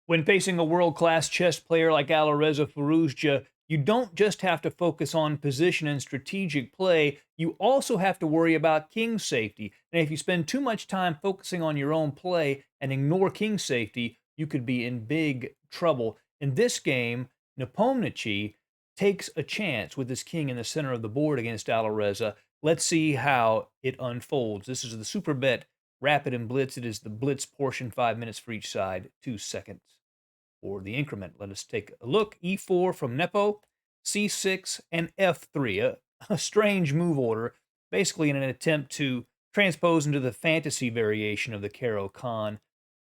When facing a world-class chess player like Alireza Firouzja, you don't just have to focus on position and strategic play, you also have to worry about king safety. And if you spend too much time focusing on your own play and ignore king safety, you could be in big trouble. In this game, Nepomniachtchi takes a chance with his king in the center of the board against Alireza. Let's see how it unfolds. This is the super bet rapid and blitz. It is the blitz portion, 5 minutes for each side, 2 seconds for the increment. Let us take a look. E4 from Nepo, C6, and F3. A strange move order, basically in an attempt to transpose into the fantasy variation of the Caro-Kann,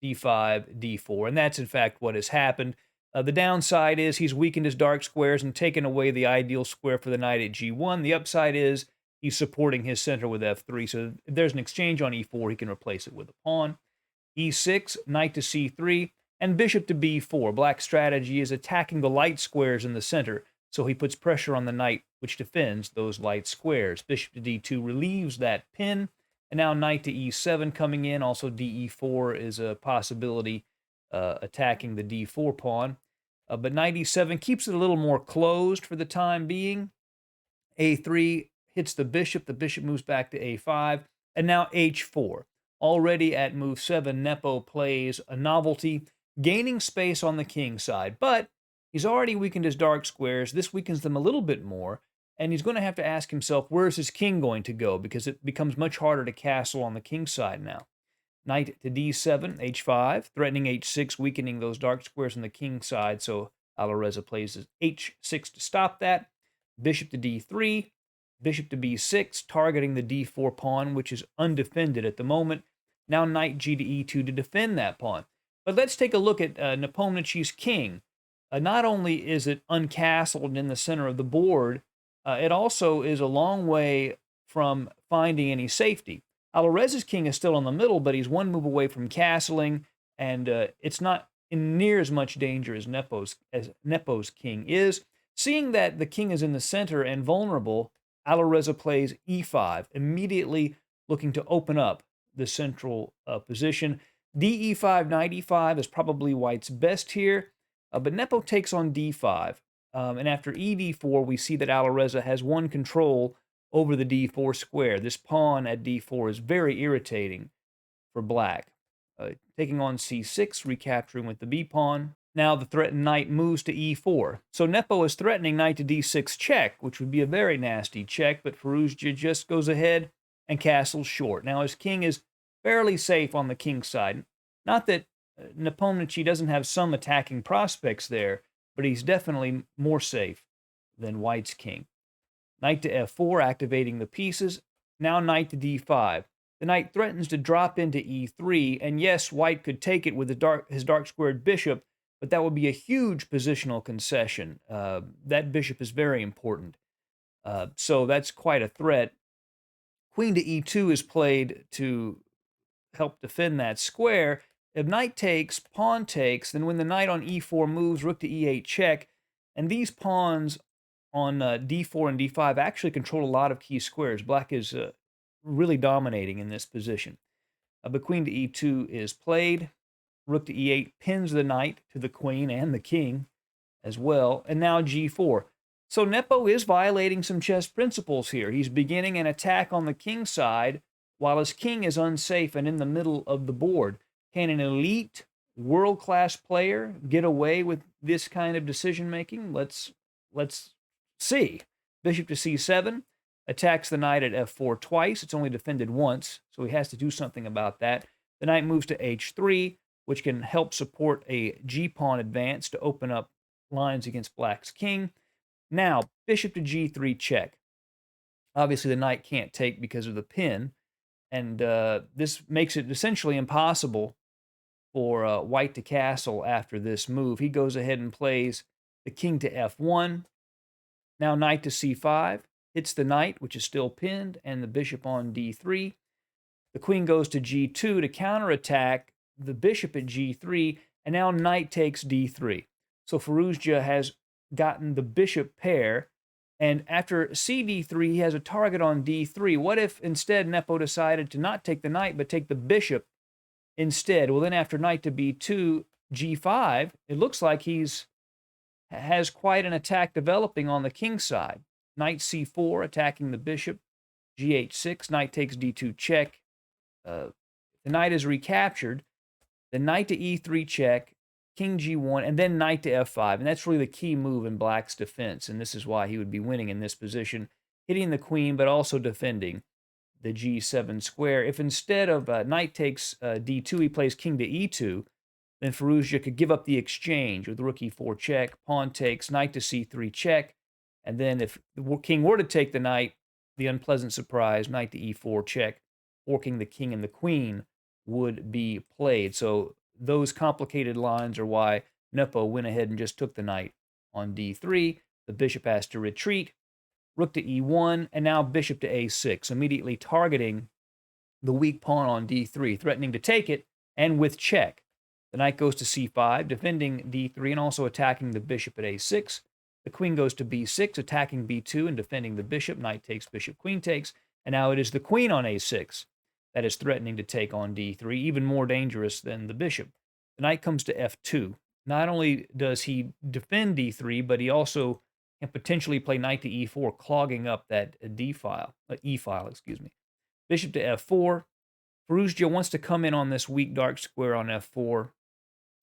D5, D4. And that's, in fact, what has happened. The downside is he's weakened his dark squares and taken away the ideal square for the knight at G1. The upside is he's supporting his center with F3. So if there's an exchange on E4, he can replace it with a pawn. E6, knight to C3, and bishop to B4. Black's strategy is attacking the light squares in the center, so he puts pressure on the knight, which defends those light squares. Bishop to D2 relieves that pin, and now knight to E7 coming in. Also, DE4 is a possibility, attacking the D4 pawn. But knight E7 keeps it a little more closed for the time being. A3 hits the bishop moves back to A5, and now H4. Already at move 7, Nepo plays a novelty, gaining space on the king side, but he's already weakened his dark squares. This weakens them a little bit more, and he's going to have to ask himself, where's his king going to go? Because it becomes much harder to castle on the king side now. Knight to D7, H5, threatening H6, weakening those dark squares on the king side, so Alireza plays H6 to stop that. Bishop to D3, bishop to B6, targeting the D4 pawn, which is undefended at the moment. Now knight G to E2 to defend that pawn. But let's take a look at Nepomniachtchi's king. Not only is it uncastled in the center of the board, it also is a long way from finding any safety. Alireza's king is still in the middle, but he's one move away from castling, and it's not in near as much danger as Nepo's king is. Seeing that the king is in the center and vulnerable, Alireza plays E5, immediately looking to open up the central position. DE5, knight E5 is probably white's best here, but Nepo takes on D5. And after ED4, we see that Alireza has one control over the D4 square. This pawn at D4 is very irritating for black. Taking on C6, recapturing with the B pawn. Now the threatened knight moves to E4. So Nepo is threatening knight to D6 check, which would be a very nasty check, but Firouzja just goes ahead and castles short. Now his king is fairly safe on the king side. Not that Nepomniachtchi doesn't have some attacking prospects there, but he's definitely more safe than white's king. Knight to F4, activating the pieces. Now knight to D5. The knight threatens to drop into E3, and yes, white could take it with his dark squared bishop, but that would be a huge positional concession. That bishop is very important. So that's quite a threat. Queen to E2 is played to help defend that square. If knight takes, pawn takes, then when the knight on E4 moves, rook to E8 check, and these pawns on D4 and D5 actually control a lot of key squares. Black is really dominating in this position. But queen to E2 is played. Rook to E8 pins the knight to the queen and the king as well. And now G4. So Nepo is violating some chess principles here. He's beginning an attack on the king side while his king is unsafe and in the middle of the board. Can an elite, world-class player get away with this kind of decision-making? Let's see. Bishop to C7 attacks the knight at F4 twice. It's only defended once, so he has to do something about that. The knight moves to H3, which can help support a G-pawn advance to open up lines against black's king. Now, bishop to G3 check. Obviously, the knight can't take because of the pin, and this makes it essentially impossible for white to castle after this move. He goes ahead and plays the king to F1. Now knight to C5. Hits the knight, which is still pinned, and the bishop on D3. The queen goes to G2 to counterattack the bishop at G3, and now knight takes D3. So Firouzja has gotten the bishop pair, and after CD3, he has a target on D3. What if instead Nepo decided to not take the knight, but take the bishop instead? Well, then after knight to B2, g5, it looks like has quite an attack developing on the king side. Knight c4, attacking the bishop. Gh6, knight takes d2 check. The knight is recaptured. The knight to e3 check, king g1, and then knight to f5. And that's really the key move in black's defense. And this is why he would be winning in this position, hitting the queen, but also defending the g7 square. If instead of knight takes d2, he plays king to e2, then Firouzja could give up the exchange with rook e4 check, pawn takes, knight to c3 check, and then if the king were to take the knight, the unpleasant surprise, knight to e4 check, forking the king and the queen would be played. So those complicated lines are why Nepo went ahead and just took the knight on d3. The bishop has to retreat, rook to e1, and now bishop to a6, immediately targeting the weak pawn on d3, threatening to take it, and with check. The knight goes to c5, defending d3 and also attacking the bishop at a6. The queen goes to b6, attacking b2 and defending the bishop. Knight takes, bishop, queen takes. And now it is the queen on a6 that is threatening to take on d3, even more dangerous than the bishop. The knight comes to f2. Not only does he defend d3, but he also can potentially play knight to e4, clogging up that e-file, excuse me. Bishop to f4. Firouzja wants to come in on this weak dark square on f4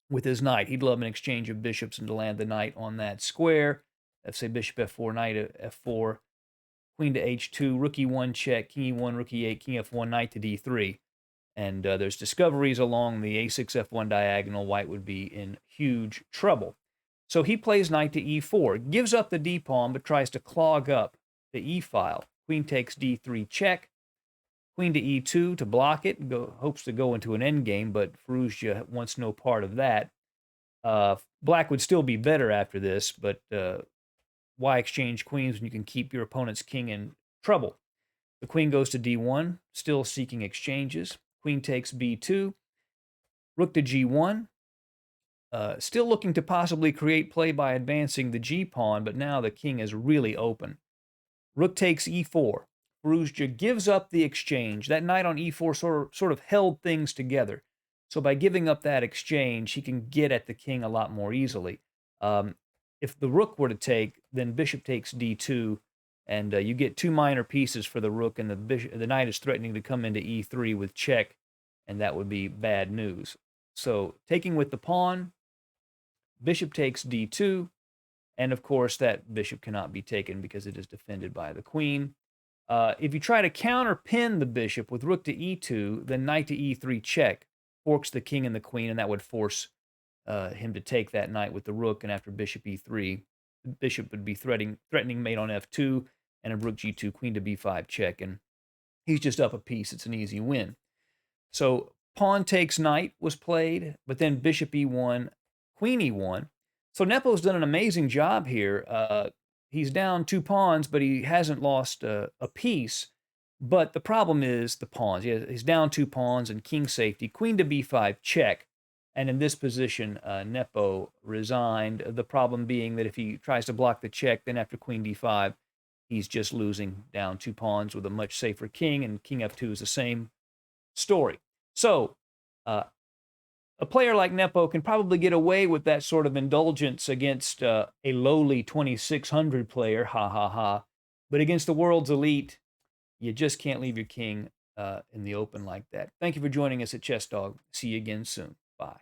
with his knight. He'd love an exchange of bishops and to land the knight on that square. Let's say bishop f4, knight f4, queen to h2, rook e1 check, king e1, rook e8, king f1, knight to d3. And there's discoveries along the a6 f1 diagonal. White would be in huge trouble. So he plays knight to e4, gives up the d pawn, but tries to clog up the e-file. Queen takes d3 check. Queen to e2 to block it, hopes to go into an endgame, but Firouzja wants no part of that. Black would still be better after this, but why exchange queens when you can keep your opponent's king in trouble? The queen goes to d1, still seeking exchanges. Queen takes b2, rook to g1, still looking to possibly create play by advancing the g-pawn, but now the king is really open. Rook takes e4. Firouzja gives up the exchange. That knight on e4 sort of held things together. So by giving up that exchange, he can get at the king a lot more easily. If the rook were to take, then bishop takes d2, and you get two minor pieces for the rook, and the knight is threatening to come into e3 with check, and that would be bad news. So taking with the pawn, bishop takes d2, and of course that bishop cannot be taken because it is defended by the queen. If you try to counterpin the bishop with rook to e2, then knight to e3 check forks the king and the queen, and that would force him to take that knight with the rook. And after bishop e3, the bishop would be threatening mate on f2, and a rook g2, queen to b5 check, and he's just up a piece. It's an easy win. So pawn takes knight was played, but then bishop e1, queen e1. So Nepo's done an amazing job here. He's down two pawns, but he hasn't lost a piece. But the problem is the pawns. He's down two pawns and king safety. Queen to b5, check. And in this position, Nepo resigned. The problem being that if he tries to block the check, then after queen d5, he's just losing down two pawns with a much safer king, and king f2 is the same story. So a player like Nepo can probably get away with that sort of indulgence against a lowly 2600 player, ha ha ha. But against the world's elite, you just can't leave your king in the open like that. Thank you for joining us at Chess Dog. See you again soon. Bye.